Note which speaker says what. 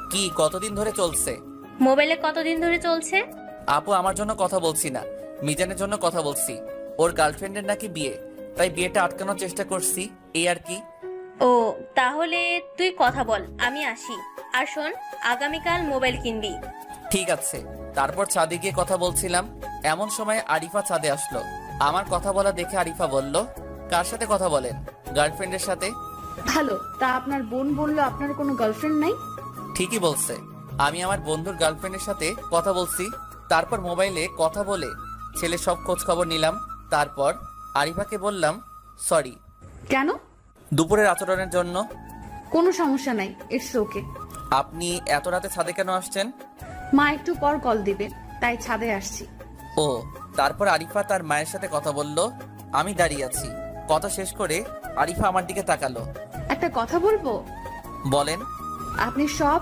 Speaker 1: কি কতদিন ধরে চলছে?
Speaker 2: মোবাইলে কতদিন ধরে চলছে?
Speaker 1: আপু আমার জন্য কথা বলছি না, মিজানের জন্য কথা বলছি। ওর গার্লফ্রেন্ডের নাকি বিয়ে, তাই বিয়েটা আটকানোর চেষ্টা করছি, এই আর কি।
Speaker 2: ও, তাহলে তুই কথা বল, আমি আসি। আর শোন, আগামীকাল মোবাইল কিনবি।
Speaker 1: ঠিক আছে। তারপর ছাদে গিয়ে কথা বলছিলাম, এমন সময় আরিফা ছাদে আসলো। আমার কথা বলা দেখে আরিফা বলল, কার সাথে কথা বলেন? গার্লফ্রেন্ডের সাথে।
Speaker 3: ভালো, তা আপনার বোন বললো আপনার কোনো গার্লফ্রেন্ড নাই?
Speaker 1: ঠিকই বলছে, আমি আমার বন্ধুর গার্লফ্রেন্ডের সাথে কথা বলছি। তারপর মোবাইলে কথা বলে ছেলে সব খোঁজ খবর নিলাম। তারপর আরিফাকে বললাম সরি
Speaker 3: কেন?
Speaker 1: দুপুরের আচরণের জন্য।
Speaker 3: কোনো সমস্যা নাই, ইটস ওকে।
Speaker 1: আপনি এত রাতে ছাদে কেন আসছেন?
Speaker 3: মা একটু পর কল দিবে, তাই ছাদে আসছি।
Speaker 1: ও, তারপর আরিফা তার মায়ের সাথে কথা বলল। আমি দাঁড়িয়ে আছি। কথা শেষ করে আরিফা আমার দিকে তাকালো।
Speaker 3: একটা কথা বলবো?
Speaker 1: বলেন।
Speaker 3: আপনি সব